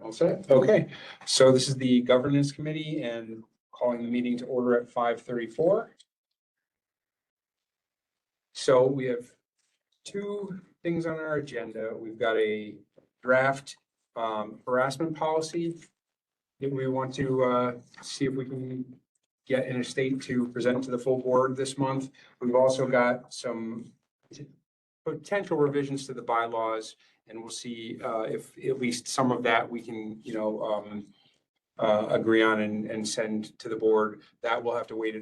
All set? Okay, so this is the governance committee and calling the meeting to order at 5:34. So we have two things on our agenda. We've got a draft harassment policy that we want to see if we can get in a state to present to the full board this month. We've also got some potential revisions to the bylaws, and we'll see if at least some of that we can, agree on and send to the board. That will have to wait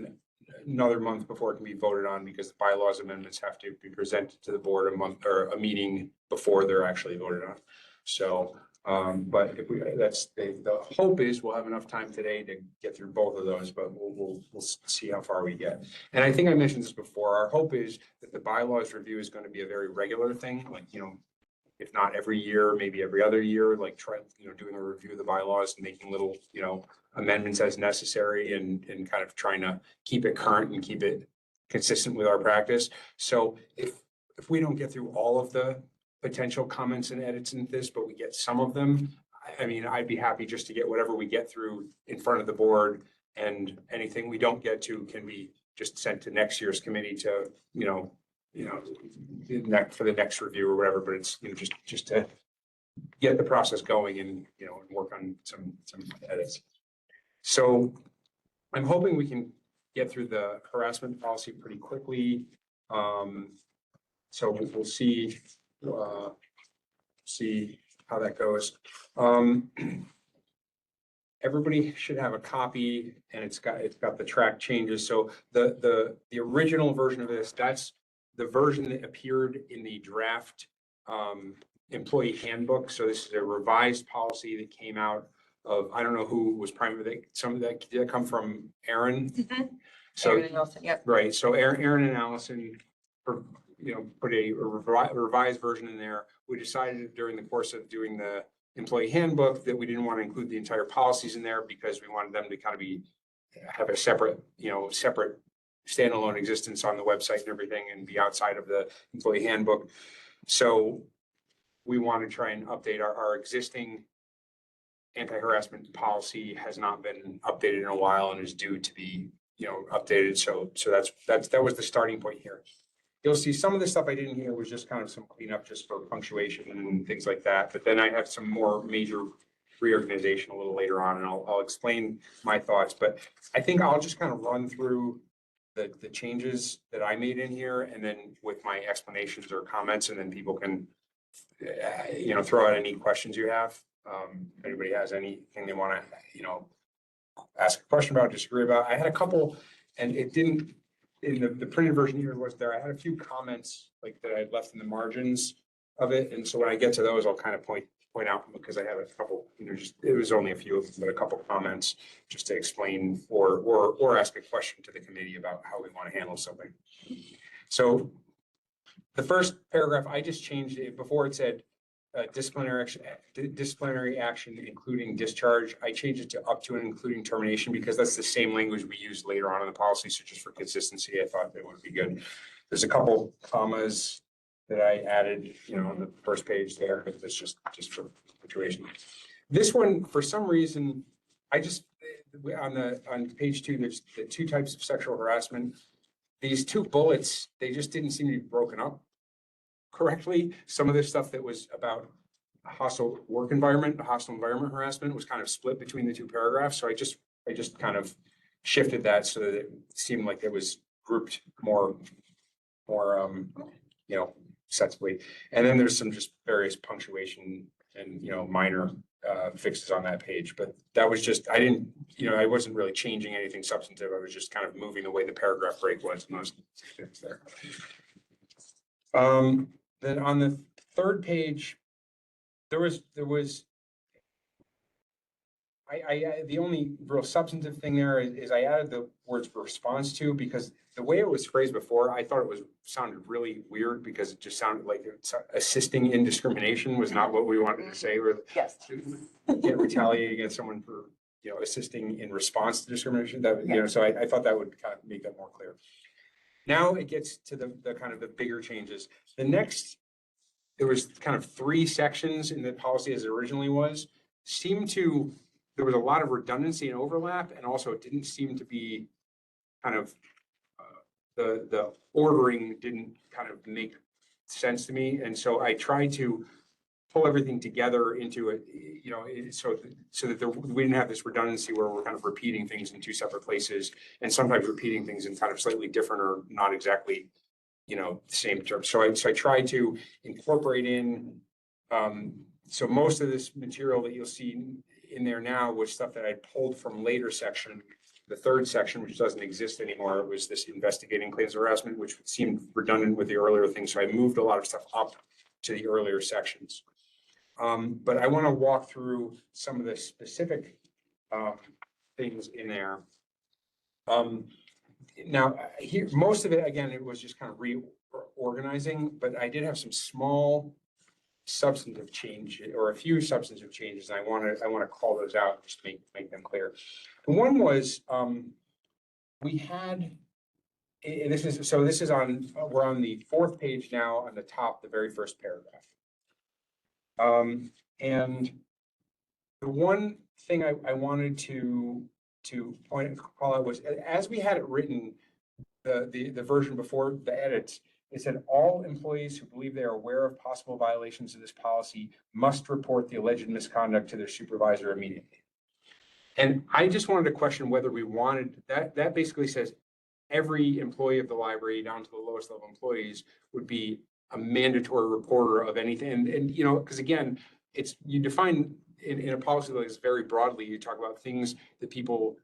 another month before it can be voted on because the bylaws amendments have to be presented to the board a month or a meeting before they're actually voted on. So, but if the hope is we'll have enough time today to get through both of those, but we'll see how far we get. And I think I mentioned this before. Our hope is that the bylaws review is going to be a very regular thing, like, if not every year, maybe every other year, like doing a review of the bylaws and making little, amendments as necessary and kind of trying to keep it current and keep it consistent with our practice. So if we don't get through all of the potential comments and edits in this, but we get some of them, I mean, I'd be happy just to get whatever we get through in front of the board, and anything we don't get to can be just sent to next year's committee to, for the next review or whatever, but it's, just to get the process going and, and work on some edits. So I'm hoping we can get through the harassment policy pretty quickly. So we'll see how that goes. Everybody should have a copy, and it's got the track changes. So the original version of this, that's the version that appeared in the draft employee handbook. So this is a revised policy that came out of, I don't know who was primary, some of that did come from Aaron. Mm-hmm. So Aaron and Allison, yep. Right. So Aaron and Allison, put a revised version in there. We decided during the course of doing the employee handbook that we didn't want to include the entire policies in there because we wanted them to kind of have a separate standalone existence on the website and everything and be outside of the employee handbook. So we want to try and update our existing anti-harassment policy has not been updated in a while and is due to be, updated. So that was the starting point here. You'll see some of the stuff I didn't hear was just kind of some cleanup just for punctuation and things like that. But then I have some more major reorganization a little later on, and I'll explain my thoughts. But I think I'll just kind of run through the changes that I made in here, and then with my explanations or comments, and then people can, throw out any questions you have. If anybody has anything they want to, ask a question about, disagree about. I had a couple, and it didn't, in the printed version here was there. I had a few comments like that I had left in the margins of it. And so when I get to those, I'll kind of point out because I have a couple, it was only a few of them, but a couple comments just to explain or ask a question to the committee about how we want to handle something. So the first paragraph, I just changed it. Before it said disciplinary action, including discharge. I changed it to up to and including termination because that's the same language we used later on in the policy. So just for consistency, I thought that would be good. There's a couple commas that I added, on the first page there, but it's just for situation. This one, for some reason, on page 2, there's the 2 types of sexual harassment. These 2 bullets, they just didn't seem to be broken up correctly. Some of the stuff that was about a hostile work environment, hostile environment harassment was kind of split between the 2 paragraphs. So I just kind of shifted that so that it seemed like it was grouped more, sensibly. And then there's some just various punctuation and, minor fixes on that page. But that was just, I wasn't really changing anything substantive. I was just kind of moving the way the paragraph break was and those things there. Then on the 3rd page, there was the only real substantive thing there is I added the words response to, because the way it was phrased before, I thought it sounded really weird because it just sounded like assisting in discrimination was not what we wanted to say. Or yes, you can't retaliate against someone for assisting in response to discrimination. That so I thought that would kind of make that more clear. Now it gets to the kind of the bigger changes. The next there was kind of three sections in the policy as it originally was, there was a lot of redundancy and overlap, and also it didn't seem to be kind of, the ordering didn't kind of make sense to me. And so I tried to pull everything together into it, so that we didn't have this redundancy where we're kind of repeating things in two separate places, and sometimes repeating things in kind of slightly different or not exactly, the same terms. So I tried to incorporate in, so most of this material that you'll see in there now was stuff that I pulled from later section. The third section, which doesn't exist anymore, was this investigating claims of harassment, which seemed redundant with the earlier things. So I moved a lot of stuff up to the earlier sections. But I want to walk through some of the specific things in there. Now, here, most of it, again, it was just kind of reorganizing, but I did have some small substantive change, or a few substantive changes. I want to call those out, just to make them clear. One was, we had, and this is we're on the fourth page now, on the top, the very first paragraph. And the one thing I wanted to call out was, as we had it written, the version before the edits, it said all employees who believe they are aware of possible violations of this policy must report the alleged misconduct to their supervisor immediately. And I just wanted to question whether we wanted that. That basically says every employee of the library, down to the lowest level employees, would be a mandatory reporter of anything. And because again, you define in a policy like this very broadly. You talk about things that people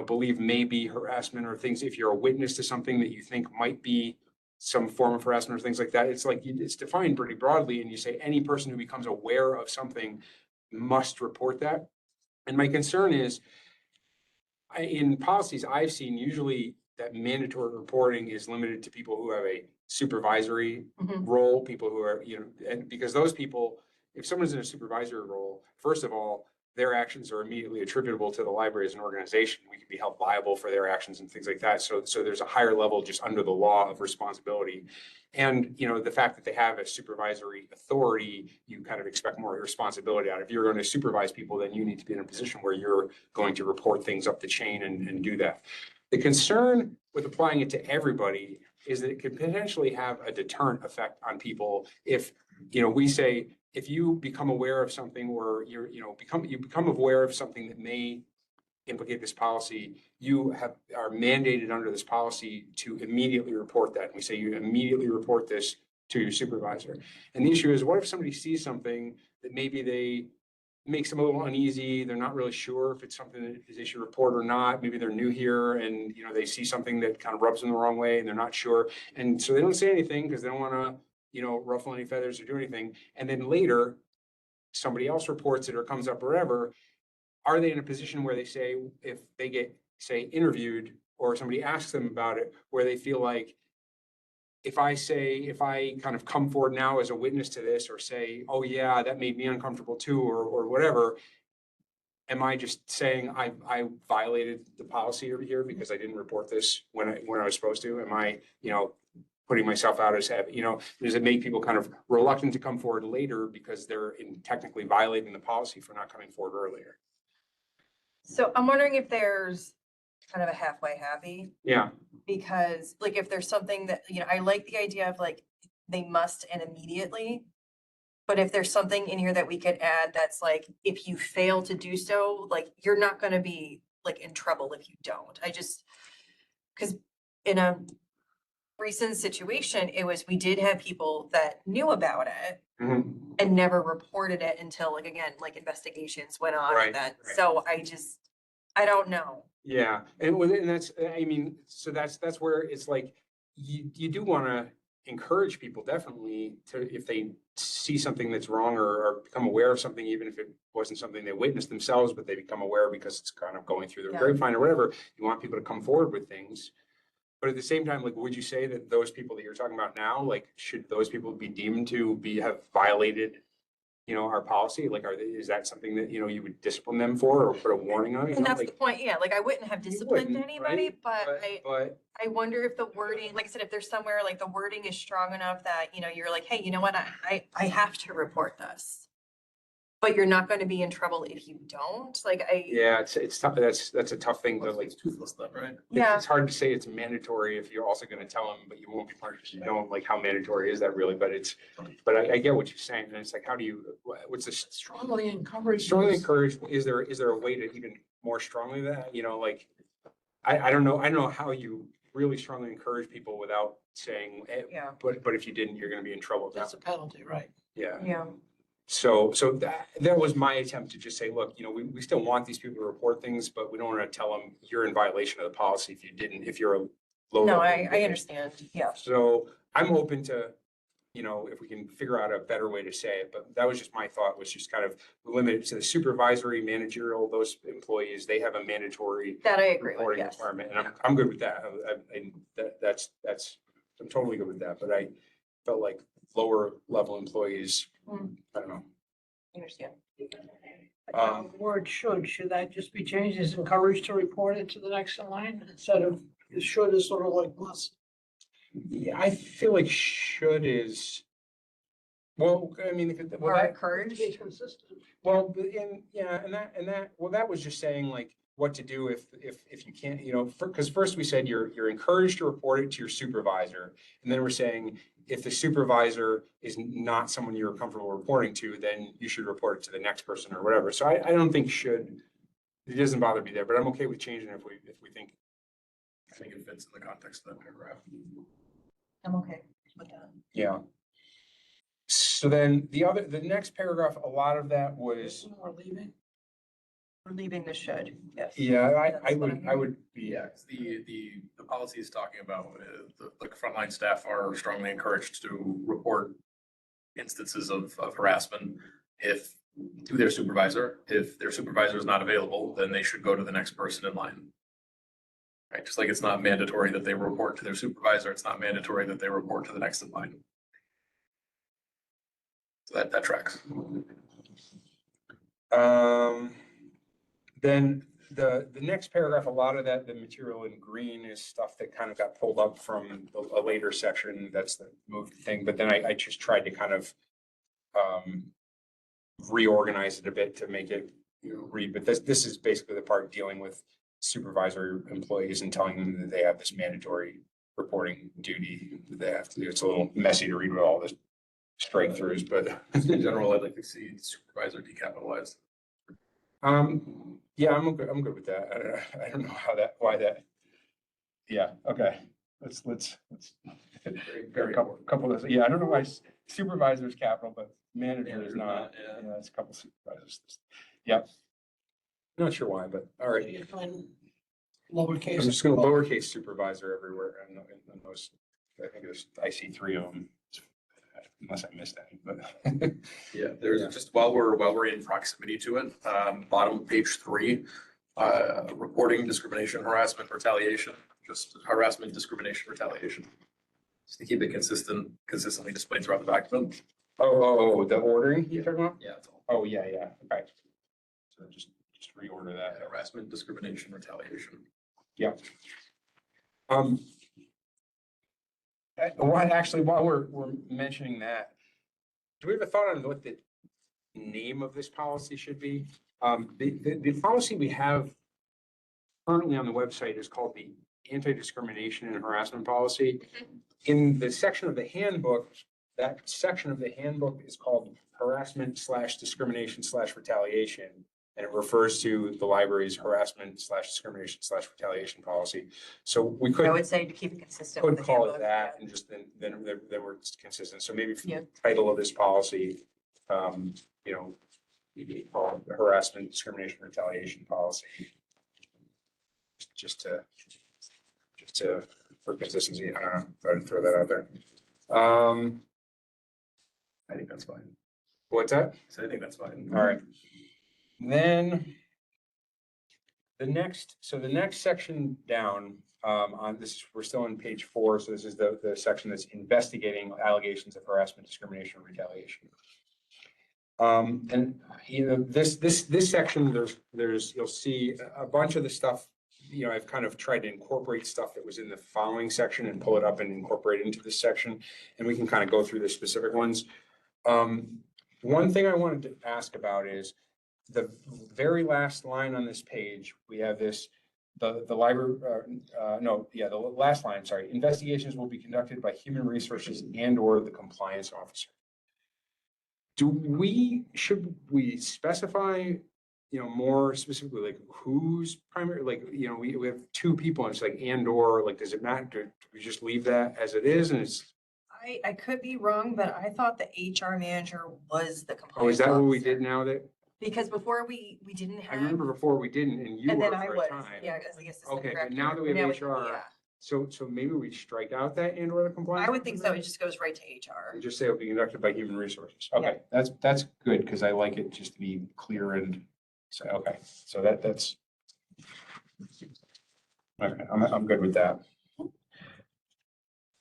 believe may be harassment, or things, if you're a witness to something that you think might be some form of harassment or things like that. It's like, it's defined pretty broadly, and you say any person who becomes aware of something must report that. And my concern is, in policies I've seen, usually that mandatory reporting is limited to people who have a supervisory role, people who are, and because those people, if someone's in a supervisory role, first of all, their actions are immediately attributable to the library as an organization. We can be held liable for their actions and things like that. So there's a higher level just under the law of responsibility. And, the fact that they have a supervisory authority, you kind of expect more responsibility out of. If you're going to supervise people, then you need to be in a position where you're going to report things up the chain and do that. The concern with applying it to everybody is that it could potentially have a deterrent effect on people. If, we say, if you become aware of something, or you become aware of something that may implicate this policy, you are mandated under this policy to immediately report that. And we say you immediately report this to your supervisor. And the issue is, what if somebody sees something that maybe makes them a little uneasy? They're not really sure if it's something that they should report or not. Maybe they're new here, and they see something that kind of rubs them the wrong way, and they're not sure. And so they don't say anything because they don't want to ruffle any feathers or do anything. And then later, somebody else reports it or comes up or whatever. Are they in a position where they say, if they get, say, interviewed, or somebody asks them about it, where they feel like, if I kind of come forward now as a witness to this, or say, oh yeah, that made me uncomfortable too, or whatever, am I just saying I violated the policy over here because I didn't report this when I was supposed to? Am I, putting myself out as having, does it make people kind of reluctant to come forward later because they're technically violating the policy for not coming forward earlier? So I'm wondering if there's kind of a halfway happy. Yeah. Because if there's something that, I like the idea of they must and immediately. But if there's something in here that we could add that's if you fail to do so, you're not going to be in trouble if you don't. Because in a recent situation, we did have people that knew about it and never reported it until investigations went on. Right, Right. right. So I don't know. Yeah, and that's, so that's where it's you do want to encourage people definitely to, if they see something that's wrong, or become aware of something, even if it wasn't something they witnessed themselves, but they become aware because it's kind of going through the grapevine or whatever, you want people to come forward with things. But at the same time, would you say that those people that you're talking about now, should those people be deemed to have violated our policy? Like, is that something that, you would discipline them for or put a warning on? And that's the Like, point, yeah, like I wouldn't have you disciplined wouldn't, anybody, right? but But I wonder if the wording, like I said, if there's somewhere like the wording is strong enough that, you're like, hey, you know what, I have to report this. But you're not gonna be in trouble if you don't, like yeah, it's tough. That's a tough thing to like. It's toothless then, right? yeah, It's hard to say it's mandatory if you're also gonna tell them, but you won't be punished if you don't. Like, how mandatory is that really? But I get what you're saying. And it's like, how do you, what's the Strongly encouraged. strongly encouraged? Is there a way to even more strongly that, like, I don't know. I don't know how you really strongly encourage people without saying, yeah, but if you didn't, you're gonna be in trouble. That's a penalty, right? Yeah. yeah. So that was my attempt to just say, look, we still want these people to report things, but we don't want to tell them you're in violation of the policy if you didn't, if you're a low. No, level I individual. understand, yeah. So I'm open to, if we can figure out a better way to say it, but that was just my thought, was just kind of limited to the supervisory, managerial, those employees, they have a mandatory That I agree with, reporting yes. requirement, and I'm good with that. That's, I'm totally good with that, but I felt like lower level employees, Mm. I don't know. I understand. Um, The word should that just be changed as encouraged to report it to the next in line instead of should is sort of like must? Yeah, I feel like should is, well, I mean, well, Or that, encouraged, Be consistent. well, well, that was just saying like what to do if you can't, because first we said you're encouraged to report it to your supervisor. And then we're saying if the supervisor is not someone you're comfortable reporting to, then you should report it to the next person or whatever. So I don't think should, it doesn't bother me there, but I'm okay with changing if we think. I think it fits in the context of that paragraph. I'm okay with that. Yeah. So then the next paragraph, a lot of that was, We're leaving. We're leaving the should, yes. yeah, That's I what I'm would, I would be, Yeah, 'cause the policy is talking about, the frontline staff are strongly encouraged to report instances of harassment to their supervisor. If their supervisor is not available, then they should go to the next person in line. Right, just like it's not mandatory that they report to their supervisor, it's not mandatory that they report to the next in line. So that tracks. Then the next paragraph, a lot of that, the material in green is stuff that kind of got pulled up from a later section. That's the moved thing. But then I just tried to kind of reorganize it a bit to make it read. But this is basically the part dealing with supervisory employees and telling them that they have this mandatory reporting duty that they have to do. It's a little messy to read with all this straight throughs, but In general, I'd like to see supervisor decapitalized. Yeah, I'm good with that. I don't know why that. Yeah, okay. Let's Very couple of, yeah, I don't know why supervisor's capital, but manager is Manager's not. not, yeah. Yeah, it's a couple supervisors. Yep. Not sure why, but all right. You find I'm lowercase. just gonna lowercase supervisor everywhere and in those, I think I see 3 of them. Unless I missed any, but. Yeah, there's just while we're in proximity to it, bottom of page 3, reporting discrimination, harassment, retaliation, just harassment, discrimination, retaliation. Just to keep it consistently displayed throughout the document. Oh, the ordering you're talking about? Yeah, that's all. Oh, yeah, okay. So just reorder that. Harassment, discrimination, retaliation. Yeah. While we're mentioning that, do we have a thought on what the name of this policy should be? The policy we have currently on the website is called the Anti-Discrimination and Harassment Policy. In the section of the handbook, that section of the handbook is called Harassment/Discrimination/Retaliation. And it refers to the library's Harassment/Discrimination/Retaliation policy. So we could. I would say to keep it consistent with Could the call it handbook, that yeah. and just then we're consistent. So maybe Yeah. title of this policy, maybe call it the Harassment, Discrimination, Retaliation Policy. Just to, for consistency, I don't know, thought I'd throw that out there. I think that's fine. What's that? So I think that's fine. All right. Then the next section down, on this, we're still on page 4. So this is the section that's investigating allegations of harassment, discrimination, or retaliation. And, this section, you'll see a bunch of the stuff, I've kind of tried to incorporate stuff that was in the following section and pull it up and incorporate it into this section. And we can kind of go through the specific ones. One thing I wanted to ask about is the very last line on this page, we have this, the library, the last line, sorry. Investigations will be conducted by human resources and or the compliance officer. Should we specify, more specifically, like who's primary, like, we have two people and it's like, and or, like, does it matter? Do we just leave that as it is and it's, I could be wrong, but I thought the HR manager was the compliance. oh, is that what we officer. did now that, Because before we didn't I have. remember before we didn't and you And were then I for was, a time. yeah, as the assistant Okay, director. but now that we but have now HR, yeah. so maybe we strike out that and or the compliance? I would think so. officer? It just goes right to HR. And just say it'll be conducted by human resources. Yeah. Okay, that's good, because I like it just to be clear and, so, okay, so that's. Okay, I'm good with that.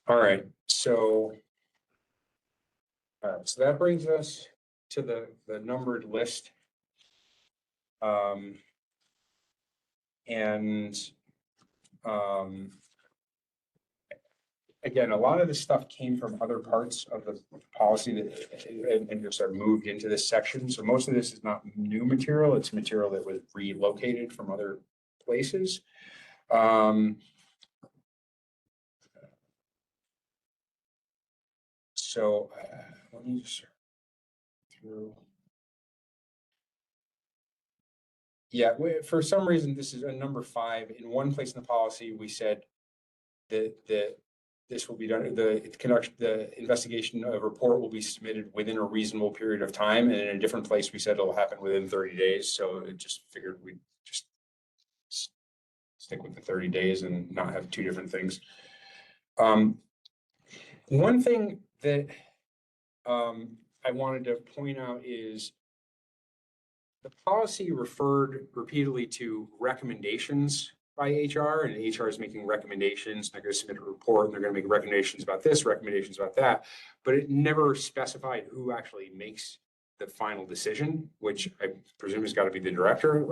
All right, so. All right, so that brings us to the numbered list. Again, a lot of this stuff came from other parts of the policy that, and just are moved into this section. So most of this is not new material. It's material that was relocated from other places. So let me just through. Yeah, for some reason, this is a number 5. In one place in the policy, we said that this will be done, the investigation of report will be submitted within a reasonable period of time. And in a different place, we said it'll happen within 30 days. So it just figured we'd just stick with the 30 days and not have two different things. One thing that I wanted to point out is the policy referred repeatedly to recommendations by HR, and HR is making recommendations. They're going to submit a report and they're going to make recommendations about this, recommendations about that, but it never specified who actually makes the final decision, which I presume has got to be the director,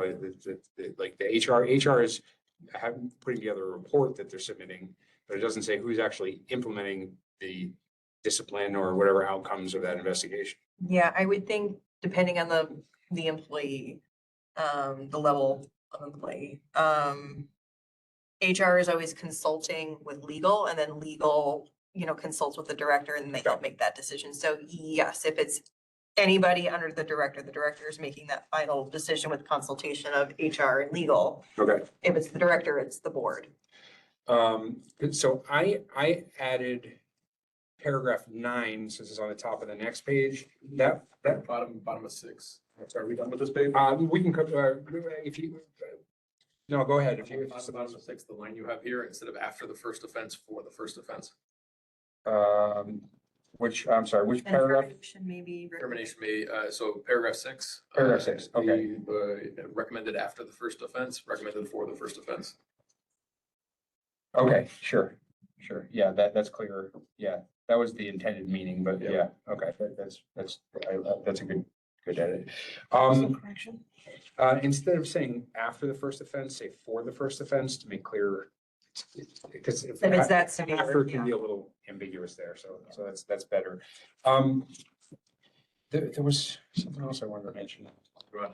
like the HR is putting together a report that they're submitting, but it doesn't say who's actually implementing the discipline or whatever outcomes of that investigation. Yeah, I would think depending on the employee, the level of employee. HR is always consulting with legal, and then legal, consults with the director and they help make that decision. So yes, if it's anybody under the director is making that final decision with consultation of HR and legal. Okay. If it's the director, it's the board. So I added paragraph 9, since it's on the top of the next page, that Bottom of 6. So are we done with this page? we can, if you, no, go ahead. If you, Bottom of 6, the line you have here, instead of after the first offense, for the first offense. I'm sorry, which paragraph? Maybe. Termination may, so paragraph 6. Paragraph 6, okay. Recommended after the first offense, recommended for the first offense. Okay, sure. Yeah, that's clear. Yeah, that was the intended meaning, but yeah, okay, that's a good edit. Correction. Instead of saying after the first offense, say for the first offense to make clear. Because if it's that severe, after can be a little ambiguous there, so that's better. There was something else I wanted to mention. About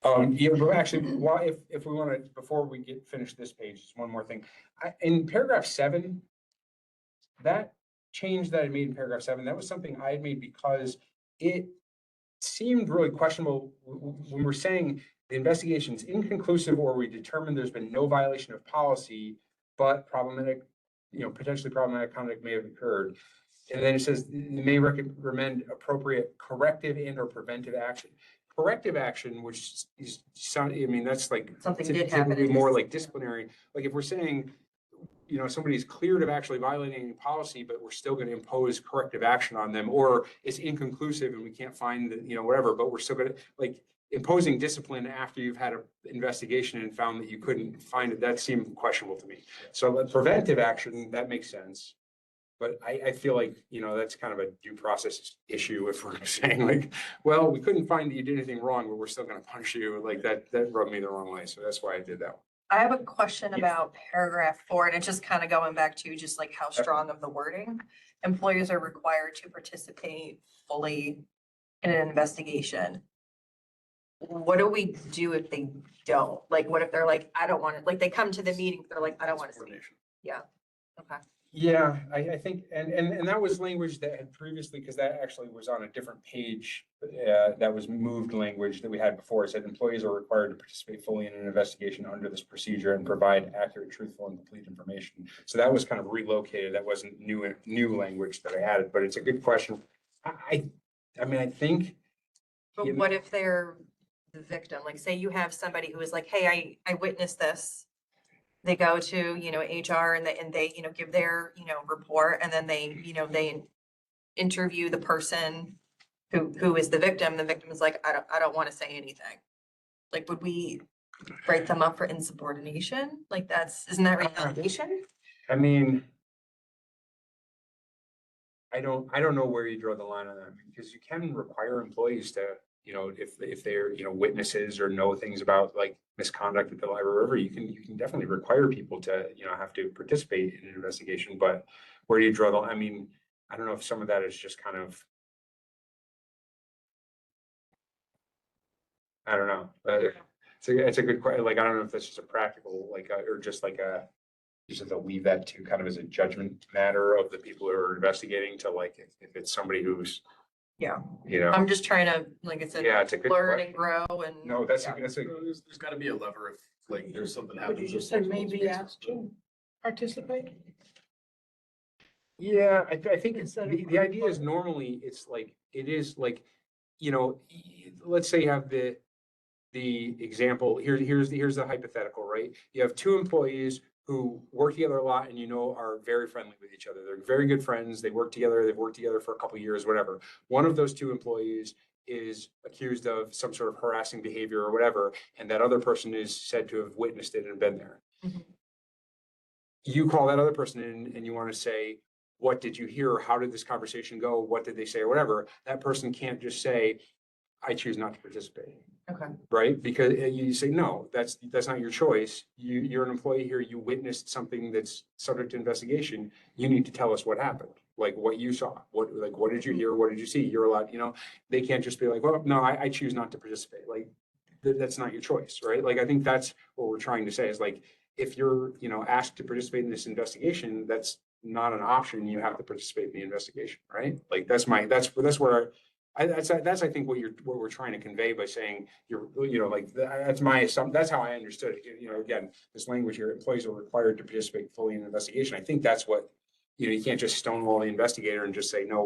9. Yeah, but actually, well, if we want to, before we finish this page, just one more thing. In paragraph 7, that change that I made in paragraph 7, that was something I had made because it seemed really questionable when we're saying the investigation is inconclusive or we determine there's been no violation of policy, but problematic, potentially problematic conduct may have occurred. And then it says it may recommend appropriate corrective and or preventive action. Corrective action, which is, that's like Something did happen typically in more this. like disciplinary. Like if we're saying, somebody's cleared of actually violating any policy, but we're still going to impose corrective action on them, or it's inconclusive and we can't find the, whatever, but we're still going to, like, imposing discipline after you've had an investigation and found that you couldn't find it, that seemed questionable to me. So preventive action, that makes sense. But I feel like, that's kind of a due process issue if we're saying like, well, we couldn't find that you did anything wrong, but we're still gonna punish you. Like that rubbed me the wrong way. So that's why I did that one. I have a question Yeah. about paragraph 4, and it's just kind of going back to just like how strong of the wording. Employees are required to participate fully in an investigation. What do we do if they don't? Like, what if they're like, I don't want to, like, they come to the meeting, they're like, I don't want to speak. Coordination. Okay. Yeah, I think, and that was language that had previously, because that actually was on a different page. That was moved language that we had before. It said employees are required to participate fully in an investigation under this procedure and provide accurate, truthful, and complete information. So that was kind of relocated. That wasn't new language that I added, but it's a good question. I mean, I think. But what if they're the victim? Like, say you have somebody who is like, hey, I witnessed this. They go to, HR and they, give their, report, and then they interview the person who is the victim. The victim is like, I don't want to say anything. Like, would we write them up for insubordination? Like, isn't that retaliation? I mean, I don't know where you draw the line on that, because you can require employees to, if they're, witnesses or know things about like misconduct at the library or whatever, you can definitely require people to, have to participate in an investigation, but where do you draw the, I mean, I don't know if some of that is just kind of, I don't know. It's a good question. Like, I don't know if that's just a practical, like, or just like just have to leave that to kind of as a judgment matter of the people who are investigating to like, if it's somebody who's, Yeah. you know, I'm just trying to, like I said, yeah, it's a good learn question. and grow and. No, that's yeah. a, There's gotta be a lever if like there's something Would happening. you just say maybe asked to participate? yeah, I think Instead of the idea is required. normally it's like, it is like, let's say you have the example, here's the hypothetical, right? You have two employees who work together a lot and are very friendly with each other. They're very good friends. They've worked together for a couple of years, whatever. One of those two employees is accused of some sort of harassing behavior or whatever, and that other person is said to have witnessed it and been there. Mhm. You call that other person in and you want to say, what did you hear? How did this conversation go? What did they say or whatever? That person can't just say, I choose not to participate. Okay. Right? Because you say, no, that's not your choice. You're an employee here. You witnessed something that's subject to investigation. You need to tell us what happened, like what you saw, what did you hear? What did you see? You're allowed, they can't just be like, well, no, I choose not to participate. Like that's not your choice, right? Like, I think that's what we're trying to say is like, if you're, asked to participate in this investigation, that's not an option. You have to participate in the investigation, right? Like that's where that's I think what we're trying to convey by saying that's my assumption. That's how I understood it. Again, this language here, employees are required to participate fully in an investigation. I think that's what, you can't just stonewall the investigator and just say, no,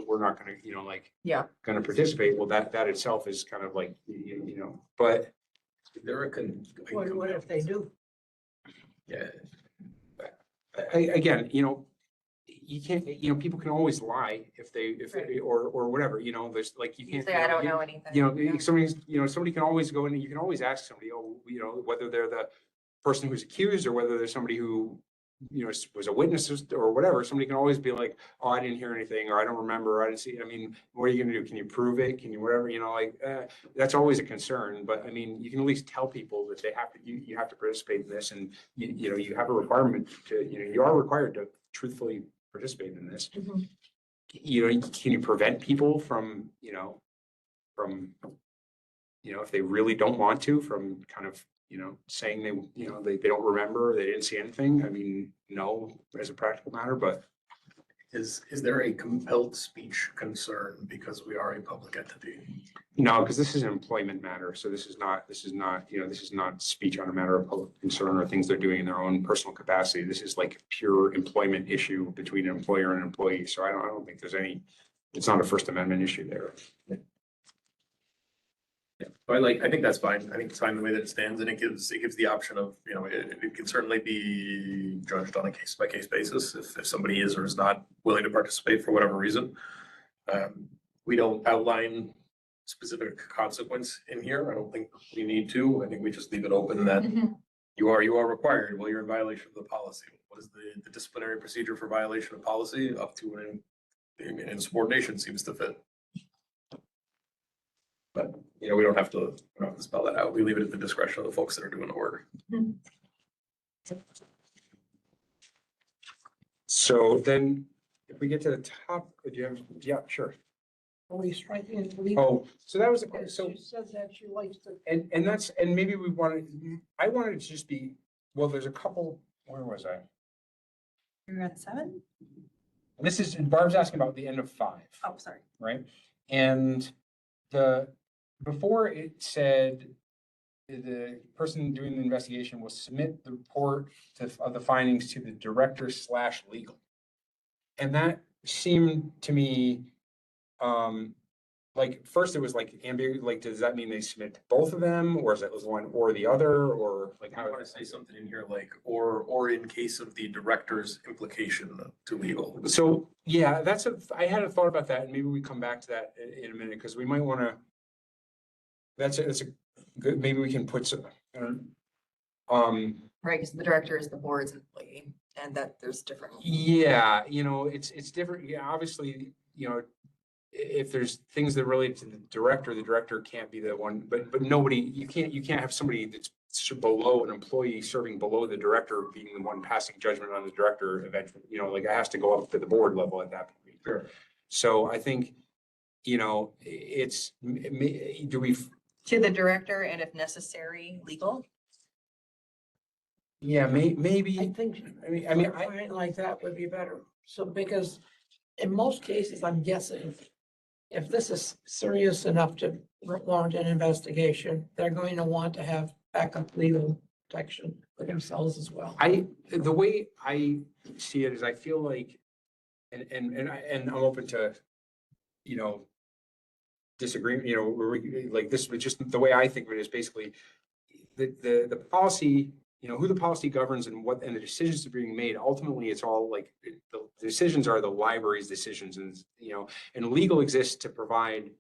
we're not gonna, Yeah. gonna participate. Well, that itself is kind of like, but There are What if they do? Yeah, again, you can't, people can always lie if they, Right. or whatever, there's like, you You can't. say, I don't know anything. Yeah. Somebody can always go in and you can always ask somebody, whether they're the person who's accused or whether there's somebody who, was a witness or whatever. Somebody can always be like, oh, I didn't hear anything, or I don't remember, or I didn't see. I mean, what are you gonna do? Can you prove it? Can you whatever, that's always a concern. But I mean, you can at least tell people that they have to, you have to participate in this, and you have a requirement to, you are required to truthfully participate in this. Mhm. Can you prevent people from, if they really don't want to, from kind of, saying they don't remember, they didn't see anything? I mean, no, as a practical matter, but is there a compelled speech concern because we are a public entity? no, because this is an employment matter. So this is not, this is not speech on a matter of public concern or things they're doing in their own personal capacity. This is like a pure employment issue between an employer and an employee. So I don't think there's it's not a First Amendment issue there. Yeah, I think that's fine. I think it's fine the way that it stands, and it gives the option of, it can certainly be judged on a case by case basis if somebody is or is not willing to participate for whatever reason. We don't outline specific consequence in here. I don't think we need to. I think we just leave it open that Mhm. You are required, well, you're in violation of the policy. What is the disciplinary procedure for violation of policy up to an insubordination seems to fit. But, you know, we don't have to spell that out. We leave it at the discretion of the folks that are doing the work. So then if we get to the top, do you have, yeah, sure. Are we striking legal? Oh, so that was, so, She says that she likes to. and that's, and maybe we wanted, I wanted it to just be, well, there's a couple, where was I? You're at 7? This is, Barb's asking about the end of 5. Oh, sorry. Right? And before it said the person doing the investigation will submit the report of the findings to the director/legal. And that seemed to me, like, first it was like ambiguous, like, does that mean they submit to both of them, or is it one or the other, or like I how? want to say something in here like, or in case of the director's implication to legal. So, yeah, I hadn't thought about that, and maybe we come back to that in a minute, because we might want to. That's a good, maybe we can put some, Right, because the director is the board's employee and that there's different. yeah, it's different. Yeah, obviously, if there's things that relate to the director can't be the one, but nobody, you can't have somebody that's below an employee serving below the director being the one passing judgment on the director eventually, like it has to go up to the board level at that point. Sure. So I think, do we, To the director and if necessary, legal. yeah, I maybe, think. I mean, Something like that would be better. So because in most cases, I'm guessing, if this is serious enough to warrant an investigation, they're going to want to have backup legal protection for themselves as well. the way I see it is I feel like, and I'm open to, disagreement, where we, like this, but just the way I think of it is basically the policy, who the policy governs and the decisions that are being made, ultimately it's all like, the decisions are the library's decisions and, and legal exists to provide,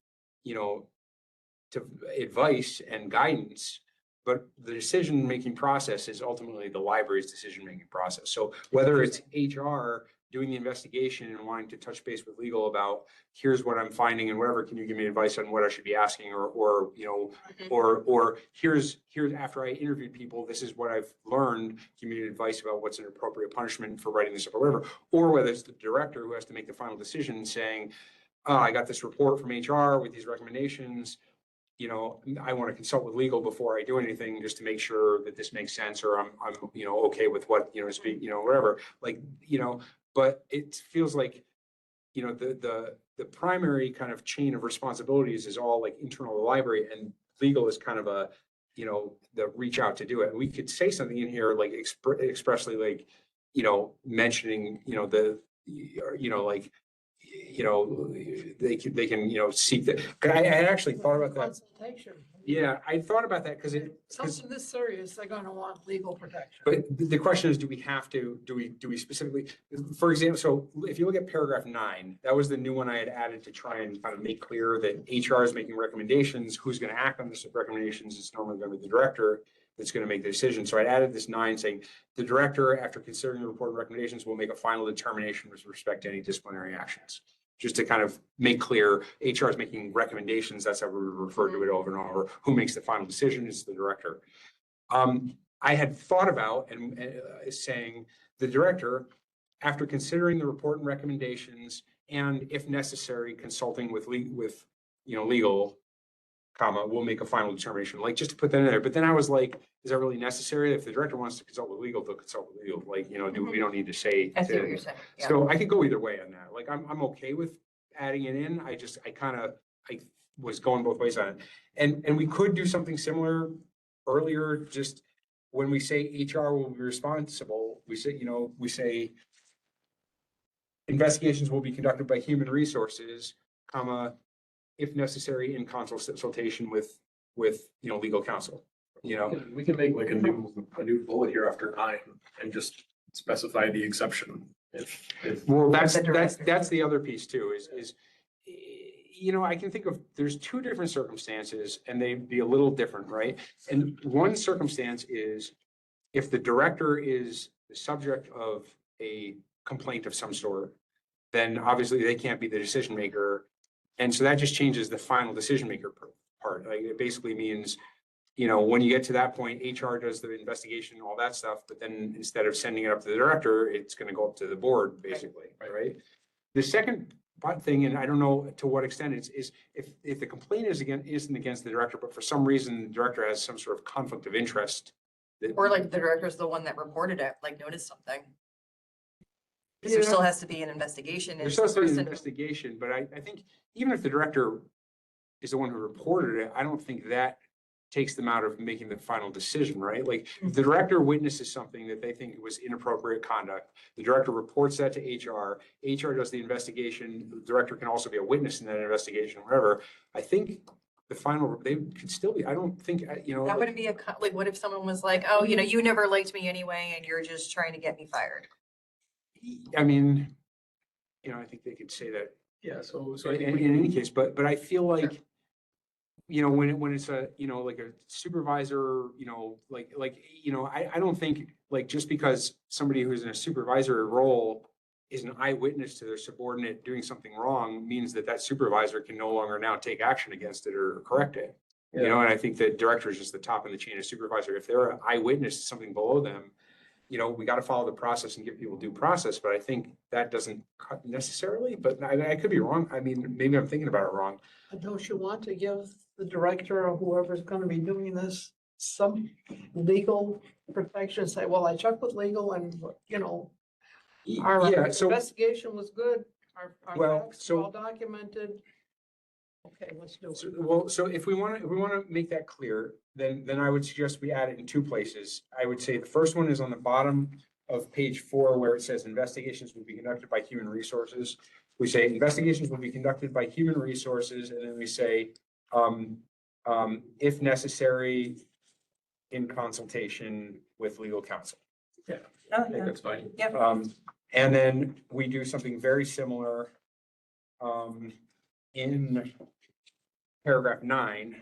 to advice and guidance. But the decision-making process is ultimately the library's decision-making process. So whether it's HR doing the investigation and wanting to touch base with legal about, here's what I'm finding and whatever, can you give me advice on what I should be asking, or here's after I interviewed people, this is what I've learned, give me advice about what's an appropriate punishment for writing this up or whatever. Or whether it's the director who has to make the final decision saying, I got this report from HR with these recommendations. I want to consult with legal before I do anything, just to make sure that this makes sense, or I'm okay with what, whatever, but it feels like, the primary kind of chain of responsibilities is all like internal to the library, and legal is kind of a, the reach out to do it. And we could say something in here, like expressly, like, mentioning, like, they can, seek that. I actually thought about that. Consultation. Yeah, I thought about that because Something this serious, they're gonna want legal protection. but the question is, do we specifically, for example, so if you look at paragraph 9, that was the new one I had added to try and kind of make clear that HR is making recommendations. Who's going to act on these recommendations? It's normally going to be the director that's going to make the decision. So I added this 9 saying the director, after considering the report and recommendations, will make a final determination with respect to any disciplinary actions. Just to kind of make clear, HR is making recommendations. That's how we refer to it over and over. Who makes the final decision is the director. I had thought about and saying the director, after considering the report and recommendations, and if necessary, consulting with legal, will make a final determination, like just to put that in there. But then I was like, is that really necessary? If the director wants to consult with legal, they'll consult with legal. Like, we don't need to say. I see what you're saying. Yeah. So I could go either way on that. Like, I'm okay with adding it in. I was going both ways on it. And we could do something similar earlier, just when we say HR will be responsible, we say investigations will be conducted by human resources, if necessary, in consultation with legal counsel, We can make like a new bullet here after 9 and just specify the exception. Well, That's the that's director. the other piece too, is I can think of, there's 2 different circumstances and they'd be a little different, right? And one circumstance is if the director is the subject of a complaint of some sort, then obviously they can't be the decision maker. And so that just changes the final decision maker part. Like it basically means, when you get to that point, HR does the investigation, all that stuff, but then instead of sending it up to the director, it's going to go up to the board, basically, right? The second thing, and I don't know to what extent is if the complaint isn't against the director, but for some reason the director has some sort of conflict of interest. Or like the director's the one that reported it, like noticed something. Because there Yeah. still has to be an investigation. There's It's the supposed to be an person- investigation, but I think even if the director is the one who reported it, I don't think that takes them out of making the final decision, right? Like if the director witnesses something that they think was inappropriate conduct, the director reports that to HR, HR does the investigation, the director can also be a witness in that investigation, whatever. I think the final, they could still be, I don't think, That wouldn't be like, what if someone was like, oh, you never liked me anyway, and you're just trying to get me fired? I mean, I think they could say that Yeah, so I in, think in any case, but I feel like, when it's a, like a supervisor, I don't think, like, just because somebody who's in a supervisory role is an eyewitness to their subordinate doing something wrong means that supervisor can no longer now take action against it or correct it. And I think the director is just the top of the chain of supervisor. If they're an eyewitness to something below them, we got to follow the process and give people due process, but I think that doesn't cut necessarily, but I could be wrong. I mean, maybe I'm thinking about it wrong. Don't you want to give the director or whoever's gonna be doing this some legal protection? Say, well, I checked with legal and, our Yeah, so, investigation was good. Our Well, facts so- were all documented. Okay, let's do it. well, so if we want to make that clear, then I would suggest we add it in two places. I would say the first one is on the bottom of page 4, where it says investigations will be conducted by human resources. We say investigations will be conducted by human resources, and then we say, if necessary, in consultation with legal counsel. Oh, I think that's fine. And then we do something very similar in paragraph 9,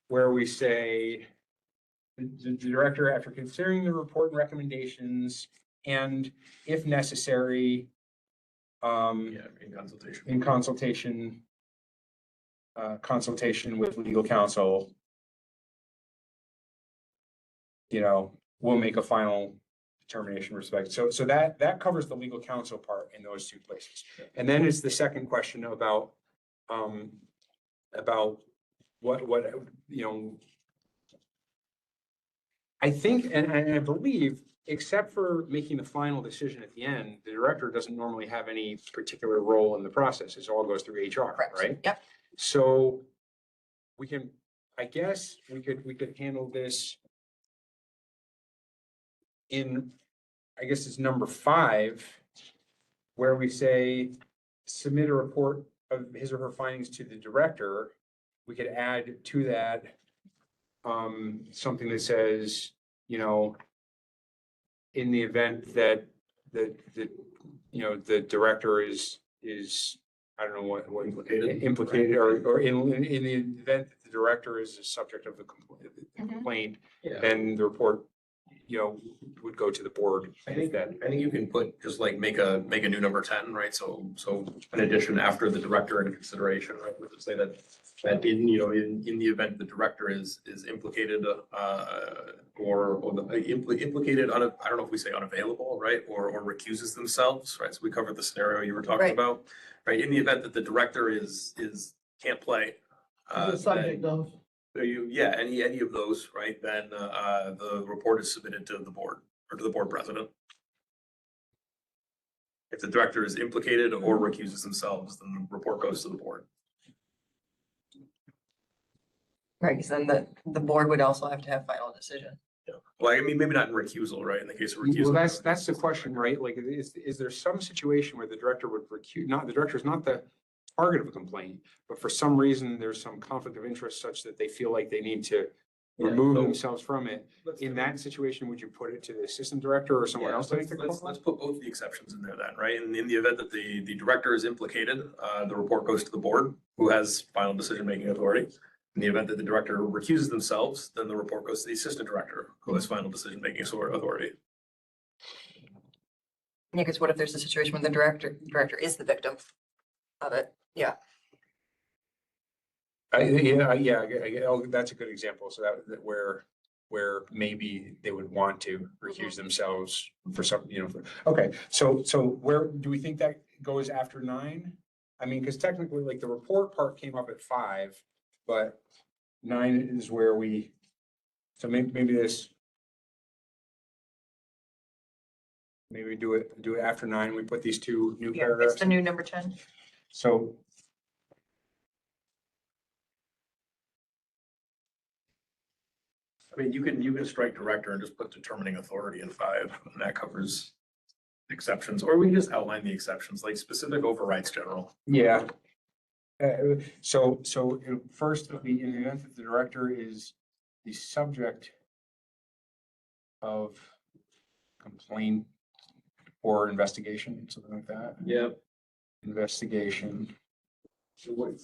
where we say the director, after considering the report and recommendations, and if necessary, Yeah, in consultation. in consultation with legal counsel, we'll make a final determination with respect. So that covers the legal counsel part in those two places. And then it's the second question about what, I think, and I believe, except for making the final decision at the end, the director doesn't normally have any particular role in the process. It all goes through HR, Correct. right? Yep. So I guess we could handle this in, I guess it's number 5, where we say submit a report of his or her findings to the director. We could add to that something that says, in the event that the director is, I don't know what implicated, or in the event that the director is the subject of the complaint, Yeah. then the report, would go to the board. I think you can put, just like make a new number 10, right? So in addition, after the director in consideration, right, we would say that in the event the director is implicated, implicated, I don't know if we say unavailable, right? Or recuses themselves, right? So we covered the scenario you were talking Right. about, right? In the event that the director can't play. The subject of. Any of those, right? Then the report is submitted to the board or to the board president. If the director is implicated or recuses themselves, then the report goes to the board. Right, because then the board would also have to have final decision. Yeah. Well, I mean, maybe not in recusal, right? In the case of recusal. Well, that's the question, right? Like, is there some situation where the director would recuse, the director is not the target of a complaint, but for some reason, there's some conflict of interest such that they feel like they need to Yeah, remove so- themselves from it. In that situation, would you put it to the assistant director or someone Yeah, else to make the let's call? put both the exceptions in there then, right? And in the event that the director is implicated, the report goes to the board, who has final decision-making authority. In the event that the director recuses themselves, then the report goes to the assistant director, who has final decision-making authority. Yeah, because what if there's a situation when the director is the victim of it? Yeah. Oh, that's a good example. So that where maybe they would want to recuse themselves for some, okay, so where do we think that goes after 9? I mean, because technically, like, the report part came up at 5, but 9 is where so maybe this. Maybe we do it after 9, we put these 2 new Yeah, it's paragraphs. the new number 10. So. I mean, you can strike director and just put determining authority in 5, and that covers exceptions, or we can just outline the exceptions, like specific overrides general. Yeah. So first, in the event that the director is the subject of complaint or investigation, something like that. Yeah. Investigation.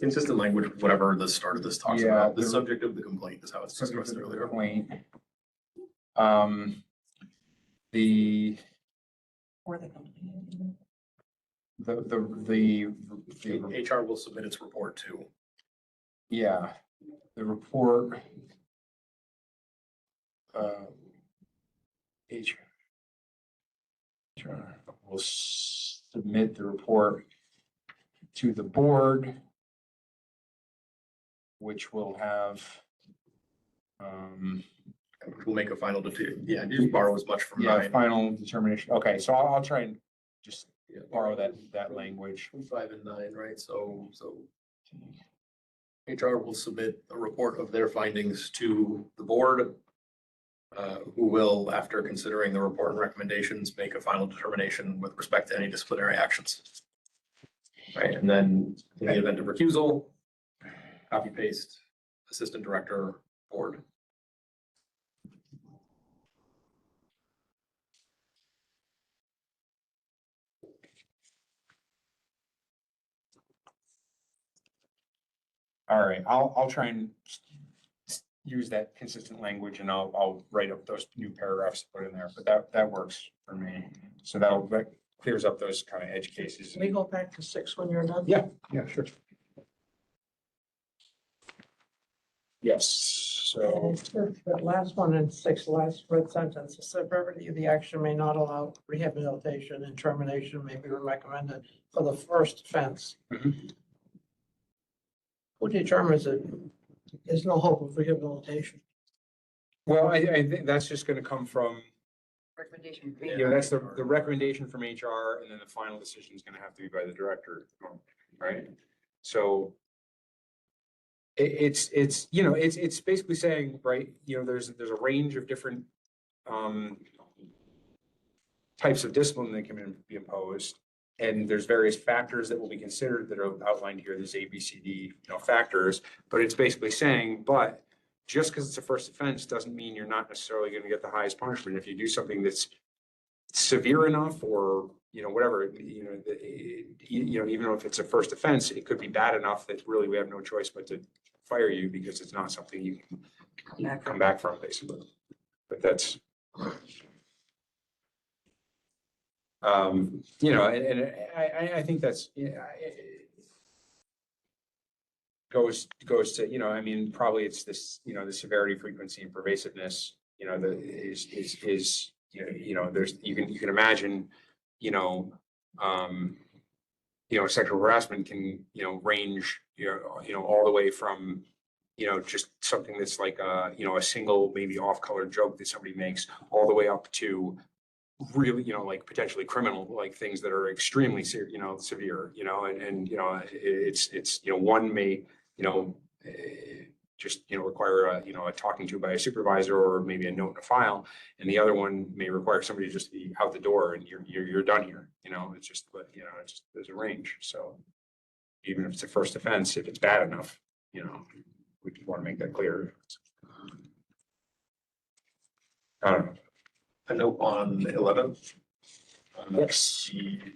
Consistent language, whatever the start of this talks Yeah, about, the the- subject of the complaint is how it's Subject discussed of the earlier. complaint. The Or the complaint. HR will submit its report to. yeah, the report. HR will submit the report to the board, which will have, We'll make a final decision. Yeah, just borrow as much from yeah, 9. final determination. Okay, so I'll try and just Yeah, borrow that language. From 5 and 9, right? So HR will submit a report of their findings to the board, who will, after considering the report and recommendations, make a final determination with respect to any disciplinary actions. Right, and then in the event of recusal, copy paste, assistant director, board. All right, I'll try and use that consistent language and I'll write up those new paragraphs to put in there, but that works for me. So that clears up those kind of edge cases. Can we go back to 6 when you're done? Yeah, sure. Yes, so, The last one in 6, last red sentence, the severity of the action may not allow rehabilitation, and termination may be recommended for the first offense. Mhm. Who determines it? There's no hope of rehabilitation. well, I think that's just gonna come from, Recommendation. that's the recommendation from HR, and then the final decision is gonna have to be by the director, right? So it's basically saying, right, there's a range of different types of discipline that can be imposed. And there's various factors that will be considered that are outlined here, there's A, B, C, D, factors, but it's basically saying, but just because it's a first offense doesn't mean you're not necessarily going to get the highest punishment. If you do something that's severe enough or, whatever, even if it's a first offense, it could be bad enough that really we have no choice but to fire you because it's not something you can come back from, basically. But that's, and I think that's, goes to, I mean, probably it's this, the severity, frequency and pervasiveness, there's, you can imagine, sexual harassment can, range, all the way from, just something that's like a single, maybe off-color joke that somebody makes, all the way up to really, like potentially criminal, like things that are extremely severe, and it's, one may, just, require a talking to by a supervisor or maybe a note in a file. And the other one may require somebody just to be out the door and you're done here, it's just, but, it's just, there's a range. So even if it's a first offense, if it's bad enough, we want to make that clear. I don't know. A note on 11. Yes.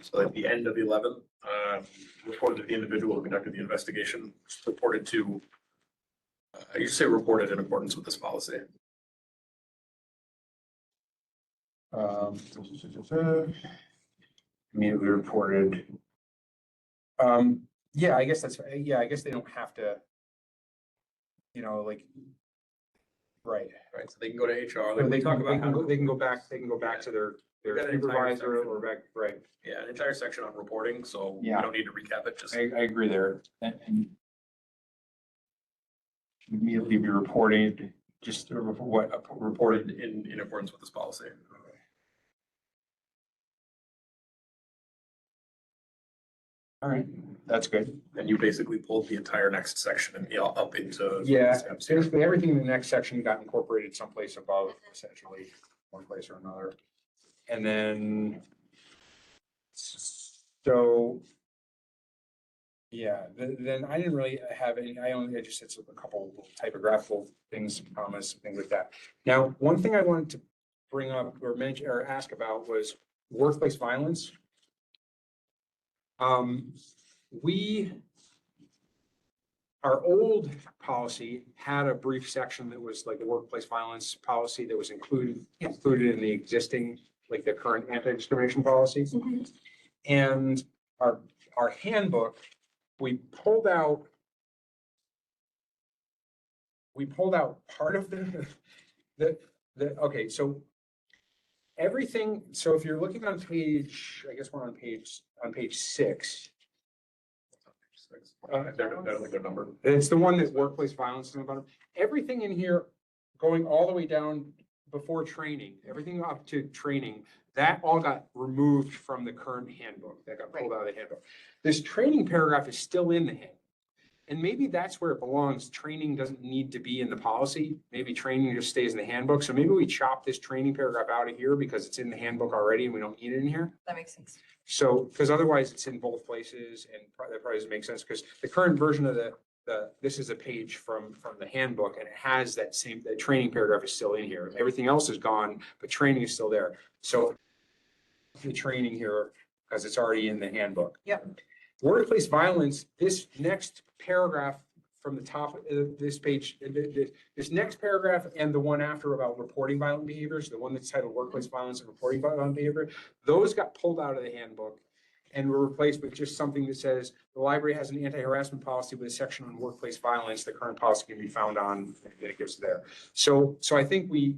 So at the end of 11, reported that the individual who conducted the investigation reported to You say reported in accordance with this policy. Immediately reported. Yeah, I guess that's, yeah, I guess they don't have to. You know, like. Right. Right, so they can go to HR, Or like they we talk can, about how. they can go back to their We've got an entire supervisor section. or back, right. Yeah, an entire section on reporting, so we Yeah. don't need to recap it, just. I agree there. And should immediately be reported, just what, Reported reported. in accordance with this policy. All right, that's good. And you basically pulled the entire next section and up into. Yeah, steps here. basically everything in the next section got incorporated someplace above, essentially, one place or another. And then, so, yeah, then I didn't really have any, I just had a couple typographical things, commas, things like that. Now, one thing I wanted to bring up or mention or ask about was workplace violence. Our old policy had a brief section that was like a workplace violence policy that was included in the existing, like the current anti-discrimination policy. And our handbook, we pulled out part of okay, so everything, so if you're looking on page, I guess we're on page 6. They're like their number. It's the one that workplace violence is about. Everything in here, going all the way down before training, everything up to training, that all got removed from the current handbook. That got pulled out of the handbook. This training paragraph is still in the handbook. And maybe that's where it belongs. Training doesn't need to be in the policy. Maybe training just stays in the handbook. So maybe we chop this training paragraph out of here because it's in the handbook already and we don't need it in here. That makes sense. So, because otherwise it's in both places and that probably doesn't make sense because the current version of this is a page from the handbook and it has that training paragraph is still in here. Everything else is gone, but training is still there. So the training here, because it's already in the handbook. Yep. Workplace violence, this next paragraph from the top of this page, this next paragraph and the one after about reporting violent behaviors, the one that's titled workplace violence and reporting violent behavior, those got pulled out of the handbook and were replaced with just something that says the library has an anti-harassment policy with a section on workplace violence. The current policy can be found on, and it gives there. So I think we,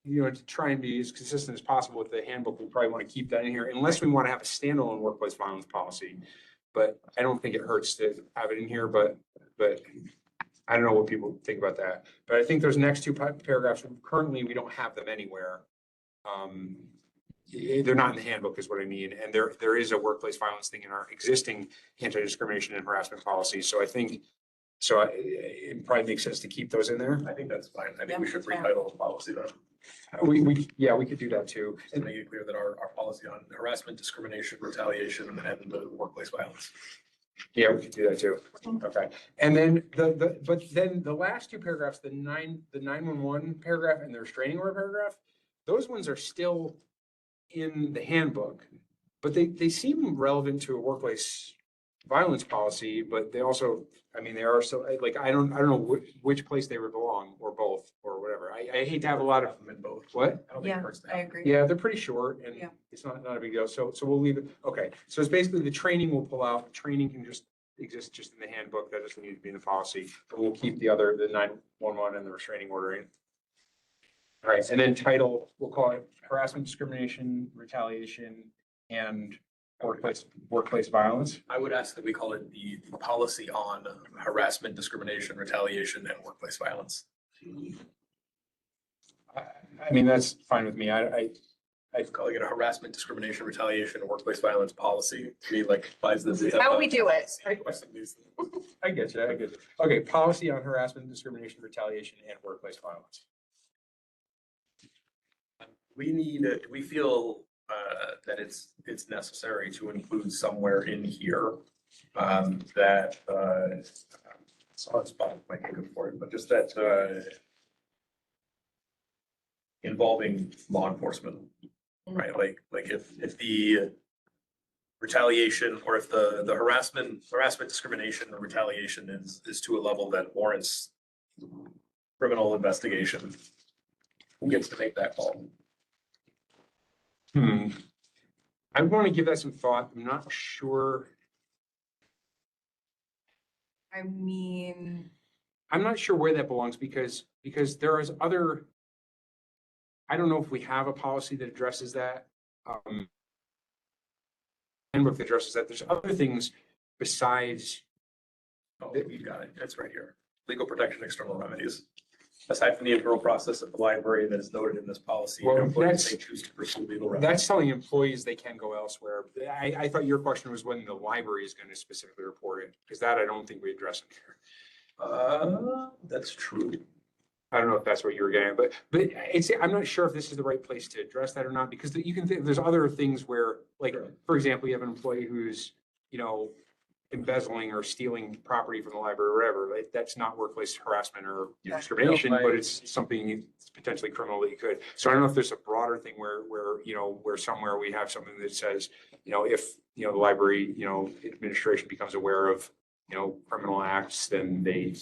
to try and be as consistent as possible with the handbook, we probably want to keep that in here unless we want to have a standalone workplace violence policy. But I don't think it hurts to have it in here, but I don't know what people think about that. But I think those next two paragraphs, currently, we don't have them anywhere. They're not in the handbook is what I mean. And there is a workplace violence thing in our existing anti-discrimination and harassment policy. So I think, it probably makes sense to keep those in there. I think that's fine. I Yeah, think we should that's fine. retitle the policy then. We could do that too. And make it clear that our policy on harassment, discrimination, retaliation, and the workplace violence. Yeah, we could do that too. Okay. And then but then the last two paragraphs, the 911 paragraph and the restraining order paragraph, those ones are still in the handbook, but they seem relevant to a workplace violence policy, but they also, they are so, like, I don't know which place they would belong or both or whatever. I hate to have a lot of, them in both. what? I don't think it Yeah, hurts to I have agree. Yeah, they're pretty short and Yeah. it's not a big deal. So we'll leave it. Okay. So it's basically the training we'll pull out. Training can just exist just in the handbook. That doesn't need to be in the policy, but we'll keep the 911 and the restraining order in. All right. And then title, we'll call it harassment, discrimination, retaliation, and workplace violence. I would ask that we call it the policy on harassment, discrimination, retaliation, and workplace violence. That's fine with me. I'd calling it a harassment, discrimination, retaliation, and workplace violence policy. To me, like, buys this. How we do it. I get you. Okay, policy on harassment, discrimination, retaliation, and workplace violence. We feel that it's necessary to include somewhere in here that solid spot might be good for it, but just that involving law enforcement, right? Like if the retaliation, or if the harassment, discrimination, or retaliation is to a level that warrants criminal investigation, who gets to make that call? I want to give that some thought. I'm not sure. I mean, I'm not sure where that belongs because there is other. I don't know if we have a policy that addresses that. Handbook that addresses that. There's other things besides. Oh, you got it. That's right here. Legal protection, external remedies. Aside from the internal process at the library that is noted in this policy, Well, employees that's- may choose to pursue legal remedies. That's telling employees they can go elsewhere. I thought your question was when the library is going to specifically report it, because that I don't think we address it here. That's true. I don't know if that's what you were getting, at, but I'm not sure if this is the right place to address that or not, because you can think, there's other things where, like, Sure. for example, you have an employee who's, embezzling or stealing property from the library or whatever, right? That's not workplace harassment or Yeah. discrimination, No, I- but it's something potentially criminal that you could. So I don't know if there's a broader thing where somewhere we have something that says, if, the library, administration becomes aware of, criminal acts, then they,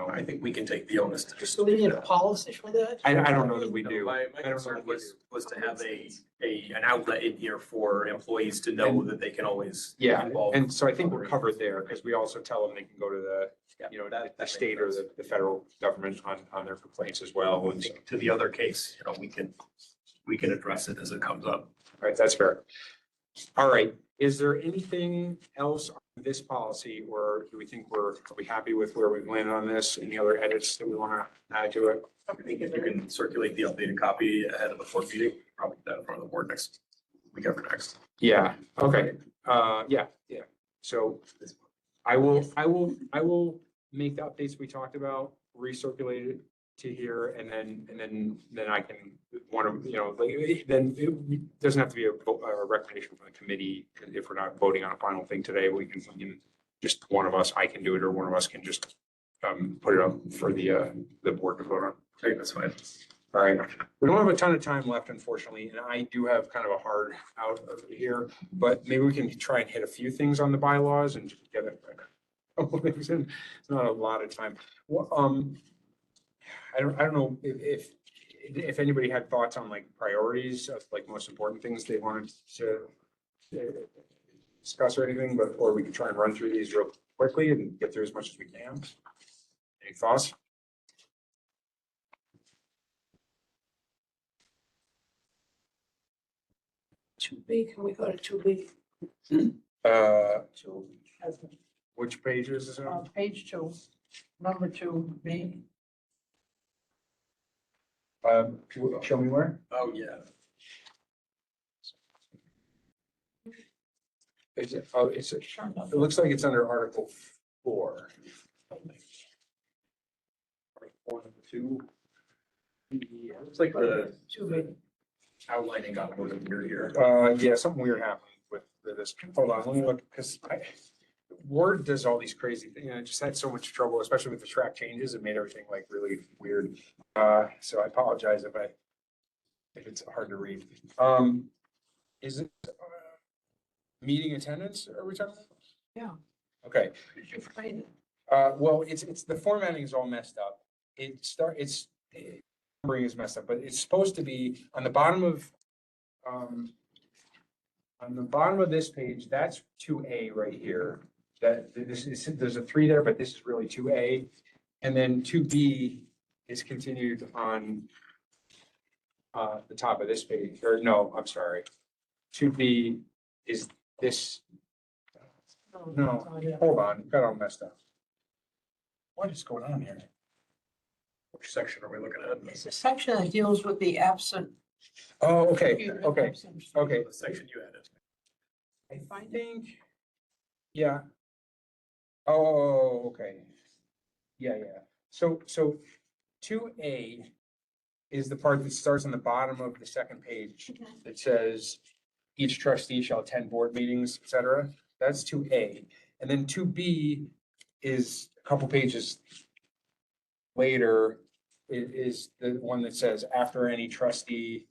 I think we can take the onus to just. So we need a policy for that? I don't know that we do. My I don't know concern that we was to have an outlet in here for employees to know that they can always. Yeah, involve and so I think we're other covered agencies. there, because we also tell them they can go to the, Yeah, the makes state or sense. the federal government on their complaints as well. I And so, think to the other case, we can address it as it comes up. all right, that's fair. All right, is there anything else on this policy, or do we think are we happy with where we've landed on this? Any other edits that we want to add to it? I think if you can circulate the updated copy ahead of the board meeting, probably put that in front of the board week after next. Yeah, okay, yeah. So I will make the updates we talked about, recirculate it to here, and then I can then it doesn't have to be a recommendation from the committee. If we're not voting on a final thing today, we can just one of us, I can do it, or one of us can just put it up for the board to vote on. Okay, that's fine. All right, we don't have a ton of time left, unfortunately, and I do have kind of a hard out here, but maybe we can try and hit a few things on the bylaws and just get a couple things in. It's not a lot of time. Well, I don't know if anybody had thoughts on like priorities of like most important things they wanted to discuss or anything, or we could try and run through these real quickly and get through as much as we can. Any thoughts? Two B, can we go to two B? Two, Which pages is it on? page two, number two, B. Show me where? Oh, yeah. Is it, oh, it looks like it's under Article 4. Two. Yeah, looks like the Two B. outlining got a little bit weird here. Yeah, something weird happened with this. Hold on, let me look, because Word does all these crazy things, I just had so much trouble, especially with the track changes. It made everything like really weird. So I apologize if it's hard to read. Is it meeting attendance, are we talking about? Yeah. Okay, Explain it. well, it's the formatting is all messed up. Numbering is messed up, but it's supposed to be on the bottom of this page, that's 2A right here. There's a 3 there, but this is really 2A. And then 2B is continued on the top of this page, or no, I'm sorry. 2B is this, no, hold on, got all messed up. What is going on here? Which section are we looking at? It's a section that deals with the absent. Oh, okay, okay. The section you added. I think, yeah. Oh, okay. Yeah. So 2A is the part that starts on the bottom of the second page that says each trustee shall attend board meetings, et cetera. That's 2A. And then 2B is a couple pages later. It is the one that says after any trustee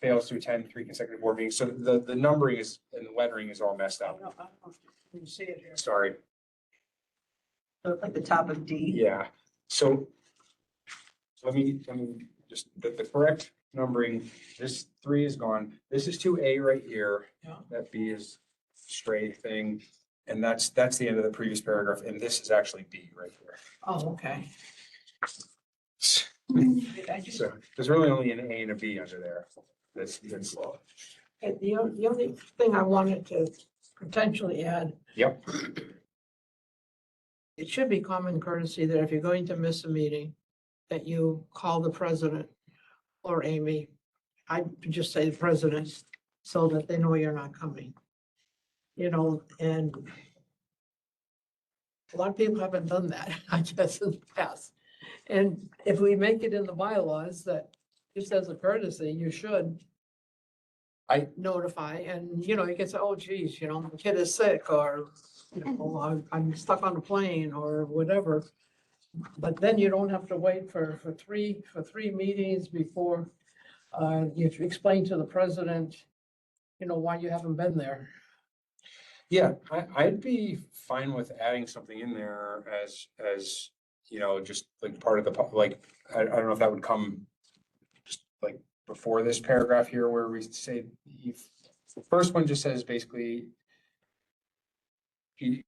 fails to attend 3 consecutive board meetings. So the numbering is, and the lettering is all messed up. You can see it here. Sorry. So like the top of D. Yeah, so let me just, the correct numbering, this 3 is gone. This is 2A right here. Yeah. That B is straight thing. And that's the end of the previous paragraph. And this is actually B right here. Oh, okay. I just, So there's really only an A and a B under there. That's, and the only thing I wanted to potentially add, yep, it should be common courtesy that if you're going to miss a meeting, that you call the president or Amy. I just say the president so that they know you're not coming. You know, and a lot of people haven't done that, I guess, in the past. And if we make it in the bylaws that just as a courtesy, you should notify, and, you know, you can say, oh geez, you know, my kid is sick, or, you know, I'm stuck on a plane, or whatever. But then you don't have to wait for three meetings before you explain to the president, you know, why you haven't been there. yeah, I'd be fine with adding something in there as, you know, just like part of the, like, I don't know if that would come just like before this paragraph here where we say, the first one just says basically, you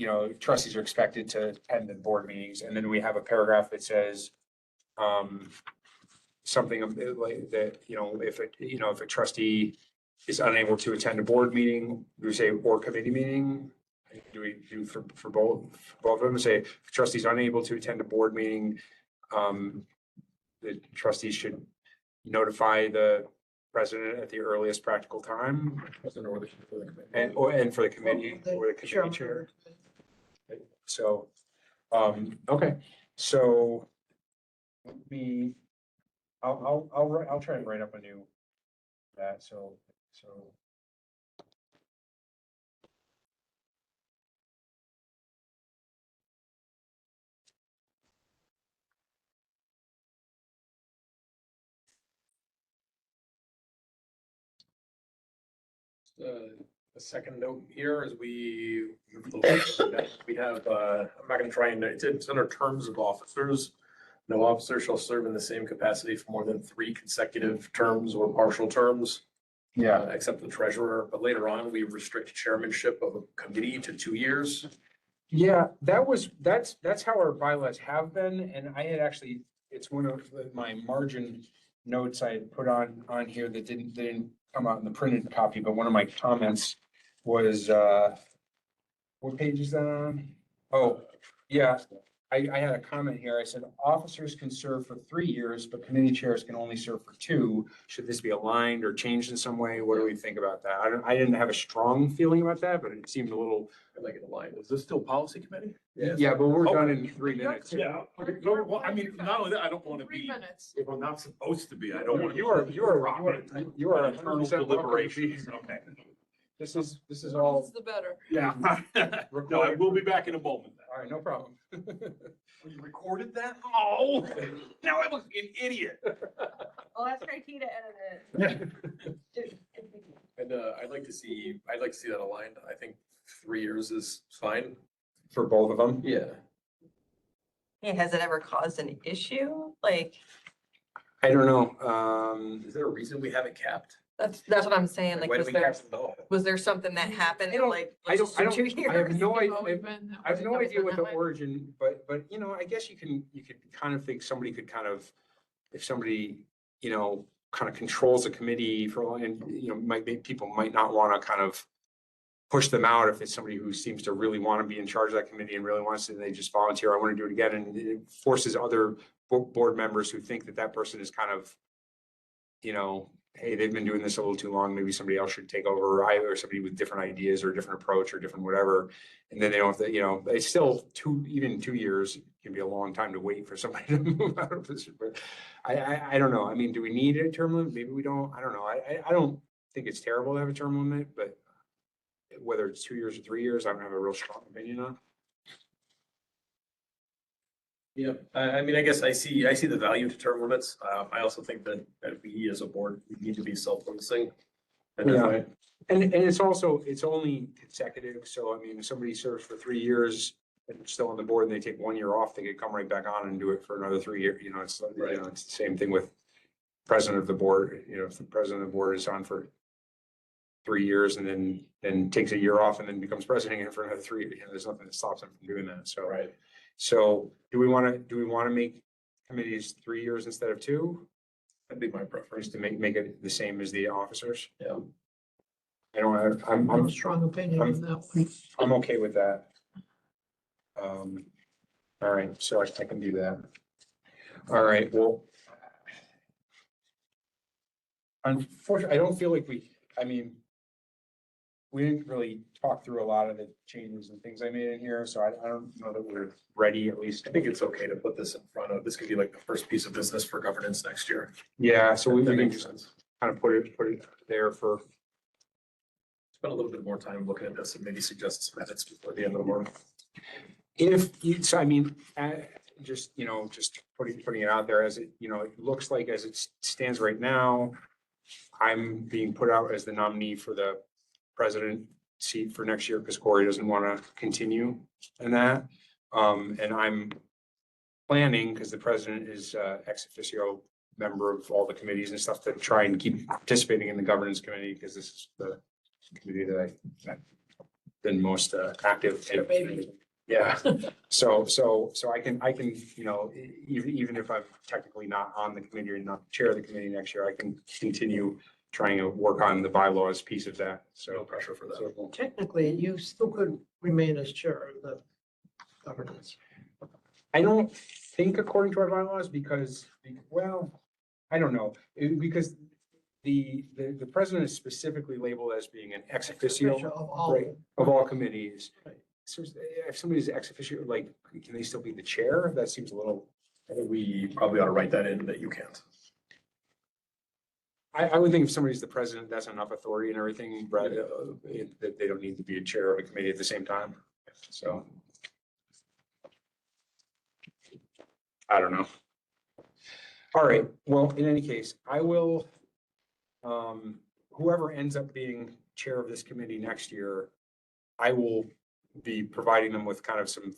know, trustees are expected to attend the board meetings, and then we have a paragraph that says, something like that, you know, if a trustee is unable to attend a board meeting, do we say or committee meeting? Do we do for both of them, say if a trustee is unable to attend a board meeting, the trustees should notify the president at the earliest practical time, and for the committee, or the committee chair. So, okay, so let me, I'll try and write up a new that, so. The second note here is we have, I'm not gonna try and, it's under terms of officers. No officer shall serve in the same capacity for more than 3 consecutive terms or partial terms. Except the treasurer, but later on, we restrict chairmanship of a committee to 2 years. Yeah, that's how our bylaws have been, and I had actually, it's one of my margin notes I had put on here that didn't come out in the printed copy, but one of my comments was, what page is that on? Oh, yeah, I had a comment here. I said, officers can serve for 3 years, but committee chairs can only serve for 2. Should this be aligned or changed in some way? What do we think about that? I didn't have a strong feeling about that, but it seemed a little. I like it aligned. Is this still policy committee? Yeah, but we're done Okay. in 3 minutes. Yeah, well, I mean, not only that, I don't want to 3 be, minutes. if I'm not supposed to be, I don't want to. You are 100% internal deliberations, okay. This is The all, the better. Yeah. No, I will be back in a moment. all right, no problem. You recorded that? Oh, now I look like an idiot. Well, that's Key to edit it. And I'd like to see that aligned. I think 3 years is fine. For both of them? Yeah. Yeah, has it ever caused an issue? Like, I don't know. Is there a reason we haven't capped? that's what I'm saying, like, Why did was we there, cap it at all? was there something that happened, I don't- like? I don't, for 2 I have years? no Always idea. been that I have way. no idea what the that way. origin, but you know, I guess you could kind of think somebody could kind of, if somebody, you know, kind of controls a committee for, and, you know, people might not want to kind of push them out if it's somebody who seems to really want to be in charge of that committee and really wants to, and they just volunteer, I want to do it again, and it forces other board members who think that that person is kind of, you know, hey, they've been doing this a little too long, maybe somebody else should take over, or somebody with different ideas or different approach or different whatever. And then they don't have to, you know, it's still even 2 years can be a long time to wait for somebody to move out of this. But I don't know. I mean, do we need a term limit? Maybe we don't. I don't know. I don't think it's terrible to have a term limit, but whether it's 2 years or 3 years, I don't have a real strong opinion on. Yeah, I mean, I guess I see the value to term limits. I also think that we as a board, we need to be self-policing. And Yeah. define- And it's also, it's only consecutive, so I mean, if somebody serves for 3 years and still on the board and they take 1 year off, they could come right back on and do it for another 3 years, you know, it's, you Right. know, it's the same thing with president of the board, you know, if the president of the board is on for 3 years and then takes a year off and then becomes president again for another 3, you know, there's nothing that stops them from doing that, so. Right. So do we want to make committees 3 years instead of 2? That'd be my Or preference. is to make it the same as the officers? Yeah. I don't, I have a strong opinion on that one. I'm okay with that. All right, so I can do that. All right, well. Unfortunately, I don't feel like I mean, we didn't really talk through a lot of the changes and things I made in here, so I don't know that we're ready at least. I think it's okay to put this in front of, this could be like the first piece of business for governance next year. Yeah, so we That can makes just sense. kind of put it there for, Spend a little bit more time looking at this and maybe suggest some edits before the end of the month. if you, so I mean, just, you know, just putting it out there as it, you know, it looks like as it stands right now, I'm being put out as the nominee for the president seat for next year because Corey doesn't want to continue in that. And I'm planning, because the president is ex officio member of all the committees and stuff, to try and keep participating in the governance committee, because this is the committee that I've been most active Your in. baby. Yeah, so I can, you know, even if I'm technically not on the committee or not the chair of the committee next year, I can continue trying to work on the bylaws piece of that, No so. pressure for that. so- Technically, you still could remain as chair of the governance. I don't think according to our bylaws, because, well, I don't know, because the president is specifically labeled as being an ex officio Of all. Right. of all committees. Right. So if somebody's ex officio, like, can they still be the chair? That seems a little, I think we probably ought to write that in that you can't. I would think if somebody's the president, that's enough authority and everything, but that they don't need to be a chair of a committee at the same time, so. I don't know. All right, well, in any case, I will, whoever ends up being chair of this committee next year, I will be providing them with kind of some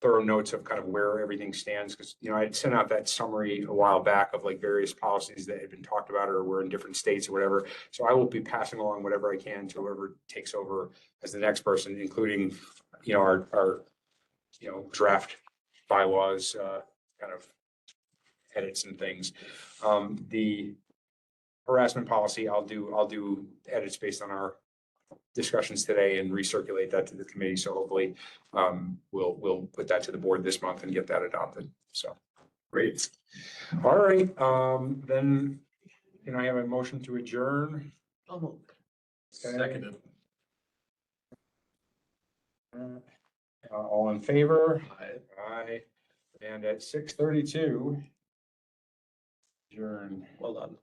thorough notes of kind of where everything stands, because, you know, I had sent out that summary a while back of like various policies that had been talked about or were in different states or whatever. So I will be passing along whatever I can to whoever takes over as the next person, including, you know, our, you know, draft bylaws, kind of edits and things. The harassment policy, I'll do edits based on our discussions today and recirculate that to the committee. So hopefully, we'll put that to the board this month and get that adopted. So, Great. all right, then, can I have a motion to adjourn? Almost. Okay. Seconded. All in favor? Aye. Aye. And at 6:32, adjourn. Well done.